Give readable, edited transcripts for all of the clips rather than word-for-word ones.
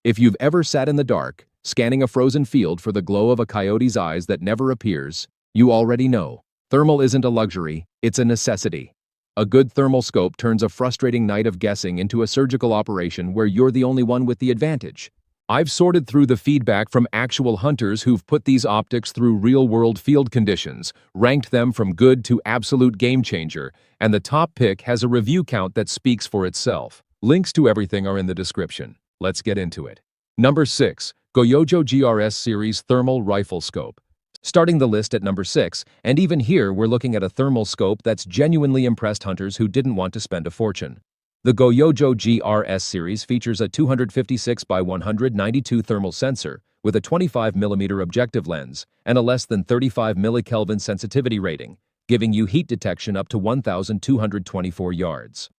If you've ever sat in the dark, scanning a frozen field for the glow of a coyote's eyes that never appears, you already know. Thermal isn't a luxury, it's a necessity. A good thermal scope turns a frustrating night of guessing into a surgical operation where you're the only one with the advantage. I've sorted through the feedback from actual hunters who've put these optics through real-world field conditions, ranked them from good to absolute game changer, and the top pick has a review count that speaks for itself. Links to everything are in the description. Let's get into it. Number 6. GOYOJO GRS Series Thermal Rifle Scope. Starting the list at number 6, and even here we're looking at a thermal scope that's genuinely impressed hunters who didn't want to spend a fortune. The GOYOJO GRS series features a 256 by 192 thermal sensor with a 25mm objective lens and a less than 35 millikelvin sensitivity rating, giving you heat detection up to 1,224 yards.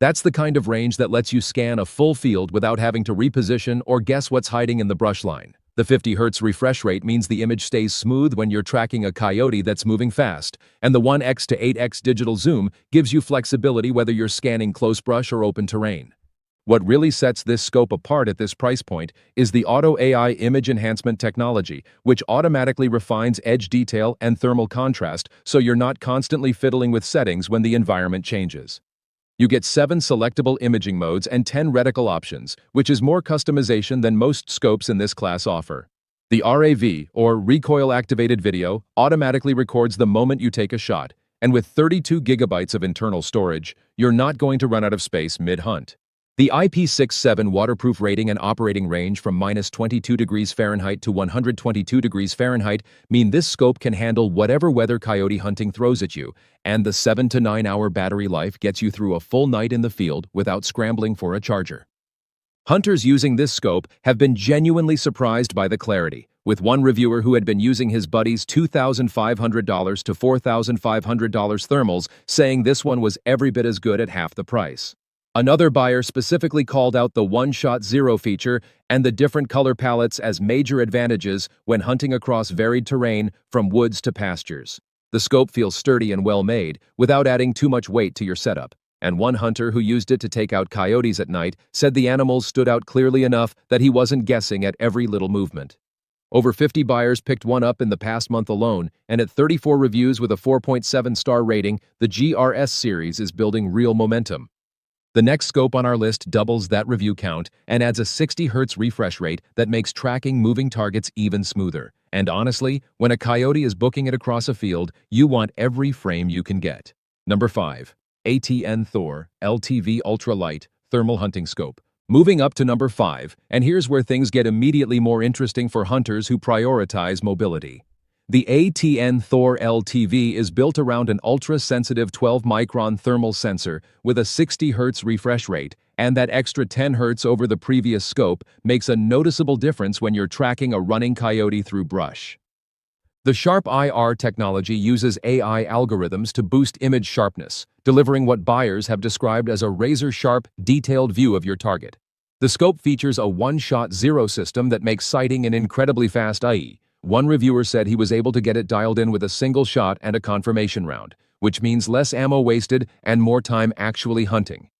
That's the kind of range that lets you scan a full field without having to reposition or guess what's hiding in the brush line. The 50 Hz refresh rate means the image stays smooth when you're tracking a coyote that's moving fast, and the 1x to 8x digital zoom gives you flexibility whether you're scanning close brush or open terrain. What really sets this scope apart at this price point is the Auto AI image enhancement technology, which automatically refines edge detail and thermal contrast so you're not constantly fiddling with settings when the environment changes. You get 7 selectable imaging modes and 10 reticle options, which is more customization than most scopes in this class offer. The RAV, or recoil-activated video, automatically records the moment you take a shot, and with 32 gigabytes of internal storage, you're not going to run out of space mid-hunt. The IP67 waterproof rating and operating range from -22 degrees Fahrenheit to 122 degrees Fahrenheit mean this scope can handle whatever weather coyote hunting throws at you, and the 7 to 9 hour battery life gets you through a full night in the field without scrambling for a charger. Hunters using this scope have been genuinely surprised by the clarity, with one reviewer who had been using his buddy's $2,500 to $4,500 thermals saying this one was every bit as good at half the price. Another buyer specifically called out the one-shot zero feature and the different color palettes as major advantages when hunting across varied terrain from woods to pastures. The scope feels sturdy and well-made without adding too much weight to your setup, and one hunter who used it to take out coyotes at night said the animals stood out clearly enough that he wasn't guessing at every little movement. Over 50 buyers picked one up in the past month alone, and at 34 reviews with a 4.7-star rating, the GRS series is building real momentum. The next scope on our list doubles that review count and adds a 60 Hz refresh rate that makes tracking moving targets even smoother. And honestly, when a coyote is booking it across a field, you want every frame you can get. Number 5. ATN Thor LTV Ultralight Thermal Hunting Scope. Moving up to number 5, and here's where things get immediately more interesting for hunters who prioritize mobility. The ATN Thor LTV is built around an ultra-sensitive 12-micron thermal sensor with a 60 Hz refresh rate, and that extra 10 Hz over the previous scope makes a noticeable difference when you're tracking a running coyote through brush. The Sharp IR technology uses AI algorithms to boost image sharpness, delivering what buyers have described as a razor-sharp, detailed view of your target. The scope features a one-shot zero system that makes sighting an incredibly fast eye. One reviewer said he was able to get it dialed in with a single shot and a confirmation round, which means less ammo wasted and more time actually hunting.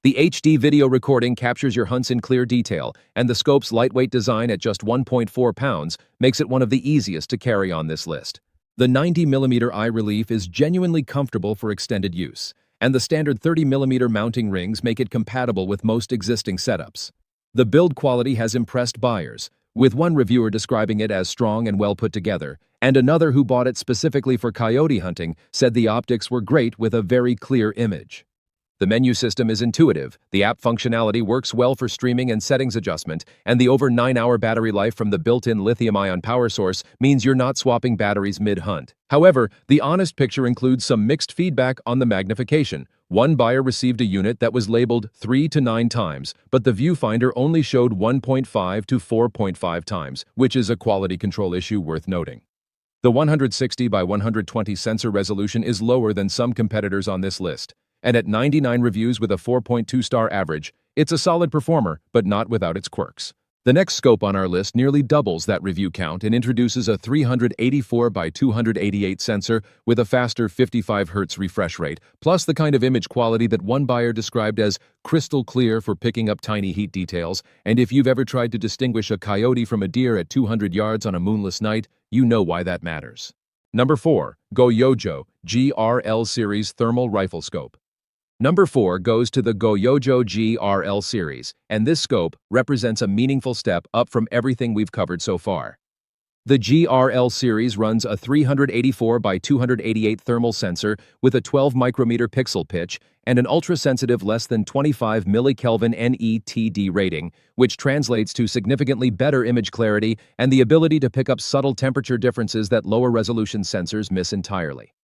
The HD video recording captures your hunts in clear detail, and the scope's lightweight design at just 1.4 pounds makes it one of the easiest to carry on this list. The 90mm eye relief is genuinely comfortable for extended use, and the standard 30mm mounting rings make it compatible with most existing setups. The build quality has impressed buyers, with one reviewer describing it as strong and well put together, and another who bought it specifically for coyote hunting said the optics were great with a very clear image. The menu system is intuitive, the app functionality works well for streaming and settings adjustment, and the over 9-hour battery life from the built-in lithium-ion power source means you're not swapping batteries mid-hunt. However, the honest picture includes some mixed feedback on the magnification. One buyer received a unit that was labeled 3 to 9 times, but the viewfinder only showed 1.5 to 4.5 times, which is a quality control issue worth noting. The 160 by 120 sensor resolution is lower than some competitors on this list, and at 99 reviews with a 4.2-star average, it's a solid performer, but not without its quirks. The next scope on our list nearly doubles that review count and introduces a 384 by 288 sensor with a faster 55 Hz refresh rate, plus the kind of image quality that one buyer described as crystal clear for picking up tiny heat details. And if you've ever tried to distinguish a coyote from a deer at 200 yards on a moonless night, you know why that matters. Number 4. GOYOJO GRL Series Thermal Rifle Scope. Number 4 goes to the GOYOJO GRL series, and this scope represents a meaningful step up from everything we've covered so far. The GRL series runs a 384 by 288 thermal sensor with a 12 micrometer pixel pitch and an ultra-sensitive less than 25 millikelvin NETD rating, which translates to significantly better image clarity and the ability to pick up subtle temperature differences that lower resolution sensors miss entirely.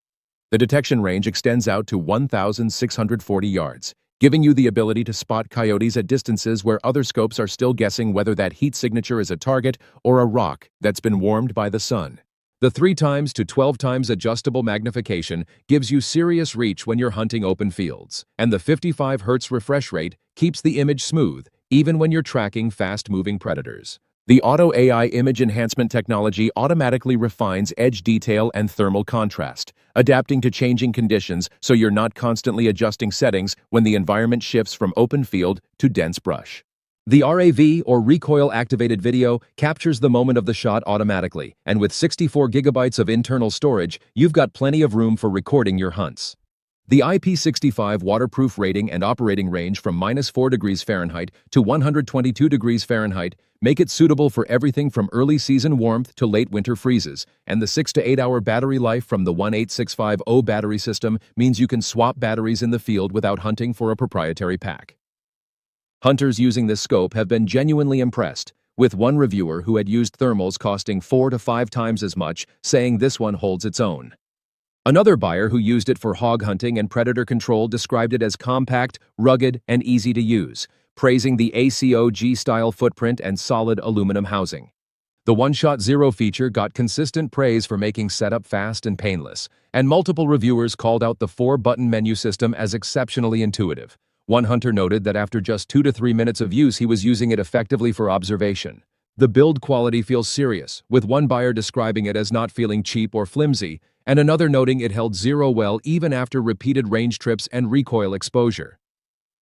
The detection range extends out to 1,640 yards, giving you the ability to spot coyotes at distances where other scopes are still guessing whether that heat signature is a target or a rock that's been warmed by the sun. The 3 times to 12 times adjustable magnification gives you serious reach when you're hunting open fields, and the 55 Hz refresh rate keeps the image smooth even when you're tracking fast-moving predators. The Auto AI image enhancement technology automatically refines edge detail and thermal contrast, adapting to changing conditions so you're not constantly adjusting settings when the environment shifts from open field to dense brush. The RAV, or recoil-activated video, captures the moment of the shot automatically, and with 64 gigabytes of internal storage, you've got plenty of room for recording your hunts. The IP65 waterproof rating and operating range from -4 degrees Fahrenheit to 122 degrees Fahrenheit make it suitable for everything from early season warmth to late winter freezes, and the 6 to 8 hour battery life from the 18650 battery system means you can swap batteries in the field without hunting for a proprietary pack. Hunters using this scope have been genuinely impressed, with one reviewer who had used thermals costing 4 to 5 times as much saying this one holds its own. Another buyer who used it for hog hunting and predator control described it as compact, rugged, and easy to use, praising the ACOG-style footprint and solid aluminum housing. The One-Shot Zero feature got consistent praise for making setup fast and painless, and multiple reviewers called out the 4-button menu system as exceptionally intuitive. One hunter noted that after just 2 to 3 minutes of use, he was using it effectively for observation. The build quality feels serious, with one buyer describing it as not feeling cheap or flimsy, and another noting it held zero well even after repeated range trips and recoil exposure.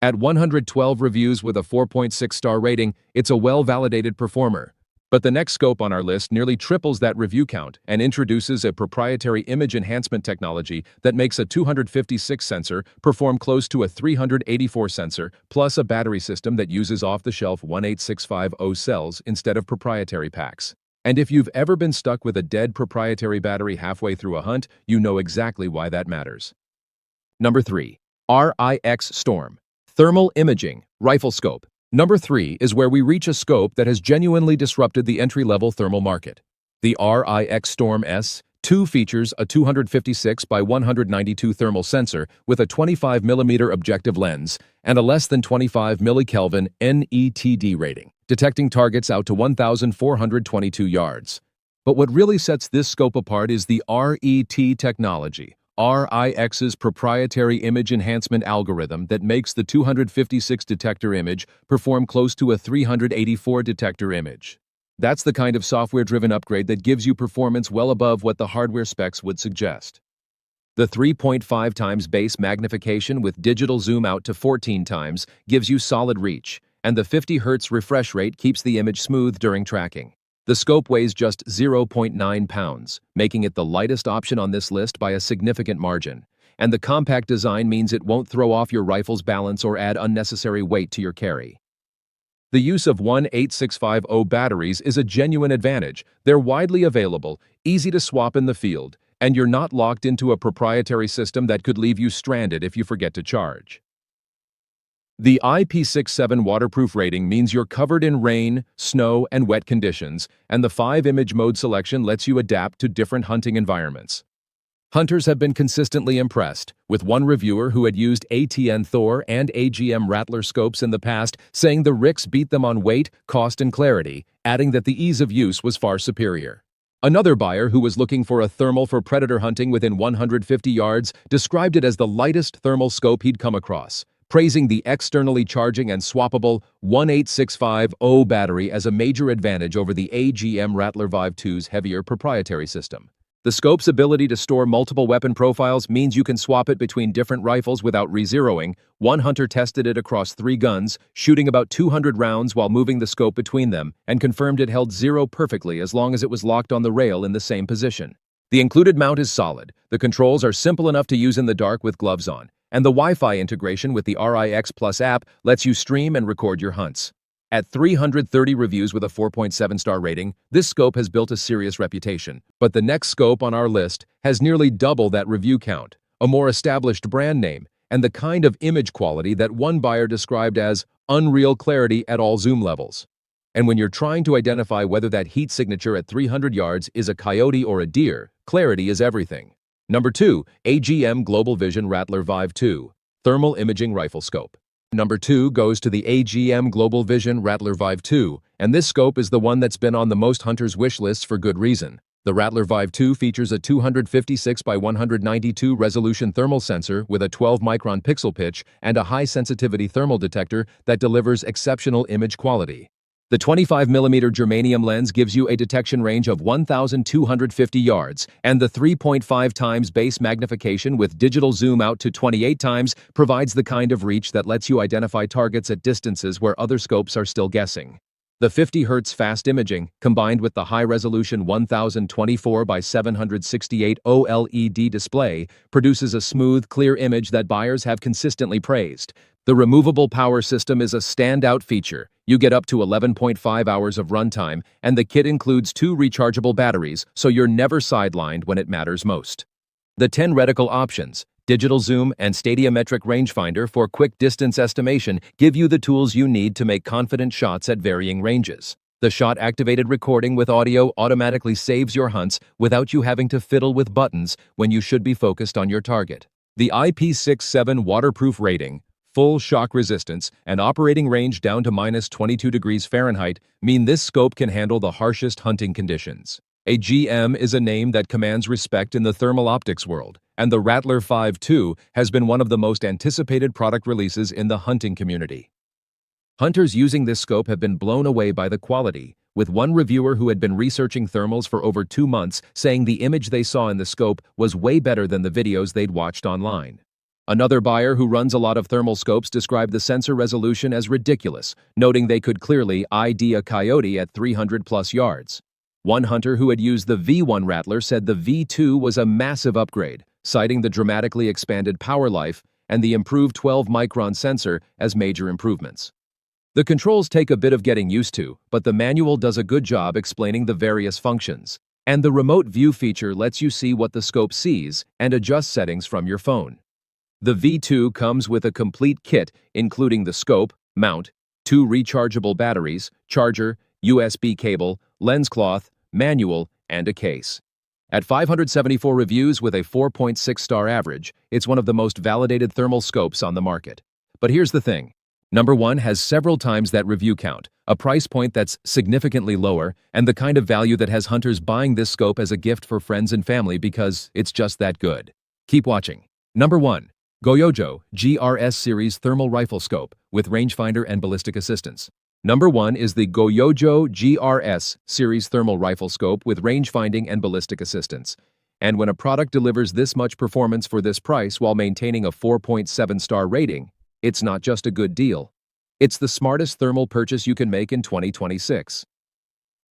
At 112 reviews with a 4.6-star rating, it's a well-validated performer. But the next scope on our list nearly triples that review count and introduces a proprietary image enhancement technology that makes a 256 sensor perform close to a 384 sensor, plus a battery system that uses off-the-shelf 18650 cells instead of proprietary packs. And if you've ever been stuck with a dead proprietary battery halfway through a hunt, you know exactly why that matters. Number 3. RIX Storm Thermal Imaging Rifle Scope. Number 3 is where we reach a scope that has genuinely disrupted the entry-level thermal market. The RIX Storm S2 features a 256 by 192 thermal sensor with a 25mm objective lens and a less than 25 millikelvin NETD rating, detecting targets out to 1,422 yards. But what really sets this scope apart is the RET technology, RIX's proprietary image enhancement algorithm that makes the 256 detector image perform close to a 384 detector image. That's the kind of software-driven upgrade that gives you performance well above what the hardware specs would suggest. The 3.5 times base magnification with digital zoom out to 14 times gives you solid reach, and the 50 Hz refresh rate keeps the image smooth during tracking. The scope weighs just 0.9 pounds, making it the lightest option on this list by a significant margin, and the compact design means it won't throw off your rifle's balance or add unnecessary weight to your carry. The use of 18650 batteries is a genuine advantage. They're widely available, easy to swap in the field, and you're not locked into a proprietary system that could leave you stranded if you forget to charge. The IP67 waterproof rating means you're covered in rain, snow, and wet conditions, and the 5-image mode selection lets you adapt to different hunting environments. Hunters have been consistently impressed, with one reviewer who had used ATN Thor and AGM Rattler scopes in the past saying the RIX beat them on weight, cost, and clarity, adding that the ease of use was far superior. Another buyer who was looking for a thermal for predator hunting within 150 yards described it as the lightest thermal scope he'd come across, praising the externally charging and swappable 18650 battery as a major advantage over the AGM Rattler Vive 2's heavier proprietary system. The scope's ability to store multiple weapon profiles means you can swap it between different rifles without re-zeroing. One hunter tested it across 3 guns, shooting about 200 rounds while moving the scope between them, and confirmed it held zero perfectly as long as it was locked on the rail in the same position. The included mount is solid, the controls are simple enough to use in the dark with gloves on, and the Wi-Fi integration with the RIX Plus app lets you stream and record your hunts. At 330 reviews with a 4.7-star rating, this scope has built a serious reputation. But the next scope on our list has nearly double that review count, a more established brand name, and the kind of image quality that one buyer described as unreal clarity at all zoom levels. And when you're trying to identify whether that heat signature at 300 yards is a coyote or a deer, clarity is everything. Number 2, AGM Global Vision Rattler Vive 2 Thermal Imaging Rifle Scope. Number 2 goes to the AGM Global Vision Rattler Vive 2, and this scope is the one that's been on the most hunters' wish lists for good reason. The Rattler Vive 2 features a 256 by 192 resolution thermal sensor with a 12-micron pixel pitch and a high-sensitivity thermal detector that delivers exceptional image quality. The 25mm germanium lens gives you a detection range of 1,250 yards, and the 3.5 times base magnification with digital zoom out to 28 times provides the kind of reach that lets you identify targets at distances where other scopes are still guessing. The 50 Hz fast imaging, combined with the high-resolution 1024 by 768 OLED display, produces a smooth, clear image that buyers have consistently praised. The removable power system is a standout feature. You get up to 11.5 hours of runtime, and the kit includes 2 rechargeable batteries, so you're never sidelined when it matters most. The 10 reticle options, digital zoom, and stadiometric rangefinder for quick distance estimation give you the tools you need to make confident shots at varying ranges. The shot-activated recording with audio automatically saves your hunts without you having to fiddle with buttons when you should be focused on your target. The IP67 waterproof rating, full shock resistance, and operating range down to -22 degrees Fahrenheit mean this scope can handle the harshest hunting conditions. AGM is a name that commands respect in the thermal optics world, and the Rattler Vive 2 has been one of the most anticipated product releases in the hunting community. Hunters using this scope have been blown away by the quality, with one reviewer who had been researching thermals for over 2 months saying the image they saw in the scope was way better than the videos they'd watched online. Another buyer who runs a lot of thermal scopes described the sensor resolution as ridiculous, noting they could clearly ID a coyote at 300+ yards. One hunter who had used the V1 Rattler said the V2 was a massive upgrade, citing the dramatically expanded power life and the improved 12-micron sensor as major improvements. The controls take a bit of getting used to, but the manual does a good job explaining the various functions, and the remote view feature lets you see what the scope sees and adjust settings from your phone. The V2 comes with a complete kit, including the scope, mount, 2 rechargeable batteries, charger, USB cable, lens cloth, manual, and a case. At 574 reviews with a 4.6-star average, it's one of the most validated thermal scopes on the market. But here's the thing. Number 1 has several times that review count, a price point that's significantly lower, and the kind of value that has hunters buying this scope as a gift for friends and family because it's just that good. Keep watching. Number 1. GOYOJO GRS Series Thermal Rifle Scope with rangefinder and ballistic assistance. Number 1 is the GOYOJO GRS Series Thermal Rifle Scope with rangefinding and ballistic assistance. And when a product delivers this much performance for this price while maintaining a 4.7-star rating, it's not just a good deal. It's the smartest thermal purchase you can make in 2026.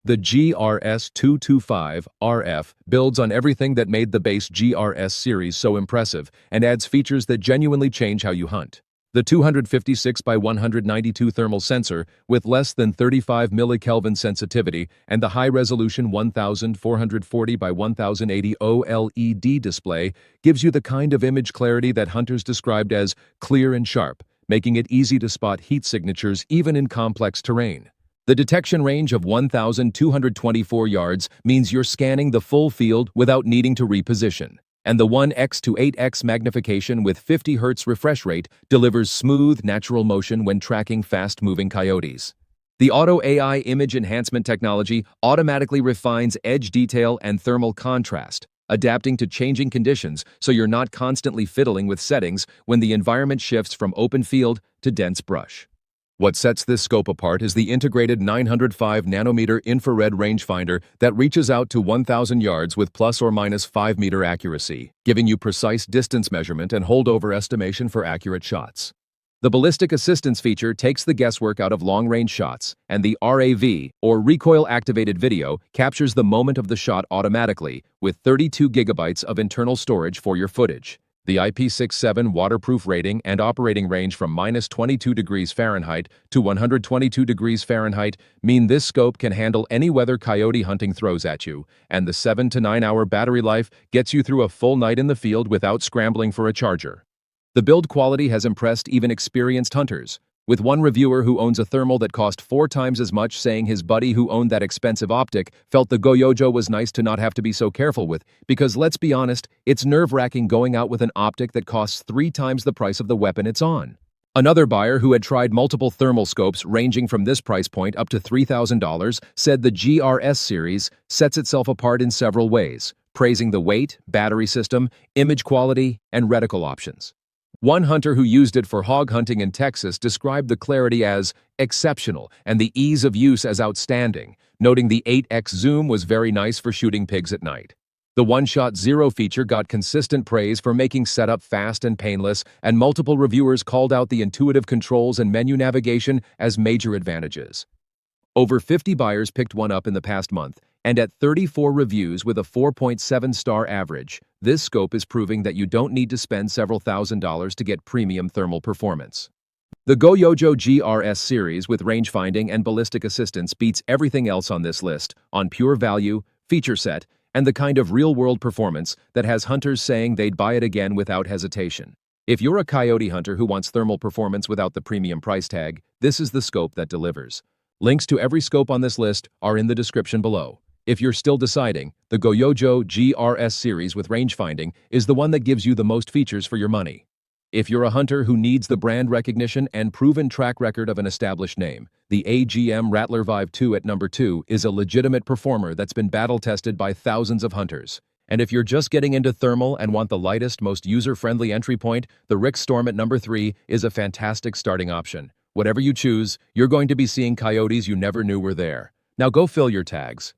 The GRS 225RF builds on everything that made the base GRS series so impressive and adds features that genuinely change how you hunt. The 256 by 192 thermal sensor with less than 35 millikelvin sensitivity and the high-resolution 1440 by 1080 OLED display gives you the kind of image clarity that hunters described as clear and sharp, making it easy to spot heat signatures even in complex terrain. The detection range of 1,224 yards means you're scanning the full field without needing to reposition. And the 1x to 8x magnification with 50 Hz refresh rate delivers smooth, natural motion when tracking fast-moving coyotes. The Auto AI image enhancement technology automatically refines edge detail and thermal contrast, adapting to changing conditions so you're not constantly fiddling with settings when the environment shifts from open field to dense brush. What sets this scope apart is the integrated 905 nanometer infrared rangefinder that reaches out to 1,000 yards with plus or minus 5 meter accuracy, giving you precise distance measurement and holdover estimation for accurate shots. The ballistic assistance feature takes the guesswork out of long-range shots, and the RAV, or recoil-activated video, captures the moment of the shot automatically, with 32 gigabytes of internal storage for your footage. The IP67 waterproof rating and operating range from minus 22 degrees Fahrenheit to 122 degrees Fahrenheit mean this scope can handle any weather coyote hunting throws at you, and the 7 to 9 hour battery life gets you through a full night in the field without scrambling for a charger. The build quality has impressed even experienced hunters, with one reviewer who owns a thermal that cost 4 times as much saying his buddy who owned that expensive optic felt the GOYOJO was nice to not have to be so careful with, because let's be honest, it's nerve-wracking going out with an optic that costs 3 times the price of the weapon it's on. Another buyer who had tried multiple thermal scopes ranging from this price point up to $3,000 said the GRS series sets itself apart in several ways, praising the weight, battery system, image quality, and reticle options. One hunter who used it for hog hunting in Texas described the clarity as exceptional and the ease of use as outstanding, noting the 8x zoom was very nice for shooting pigs at night. The one-shot zero feature got consistent praise for making setup fast and painless, and multiple reviewers called out the intuitive controls and menu navigation as major advantages. Over 50 buyers picked one up in the past month, and at 34 reviews with a 4.7-star average, this scope is proving that you don't need to spend several $1,000s to get premium thermal performance. The GOYOJO GRS series with rangefinding and ballistic assistance beats everything else on this list on pure value, feature set, and the kind of real-world performance that has hunters saying they'd buy it again without hesitation. If you're a coyote hunter who wants thermal performance without the premium price tag, this is the scope that delivers. Links to every scope on this list are in the description below. If you're still deciding, the GOYOJO GRS series with rangefinding is the one that gives you the most features for your money. If you're a hunter who needs the brand recognition and proven track record of an established name, the AGM Rattler Vive 2 at number 2 is a legitimate performer that's been battle-tested by thousands of hunters. And if you're just getting into thermal and want the lightest, most user-friendly entry point, the Rick Storm at number 3 is a fantastic starting option. Whatever you choose, you're going to be seeing coyotes you never knew were there. Now go fill your tags.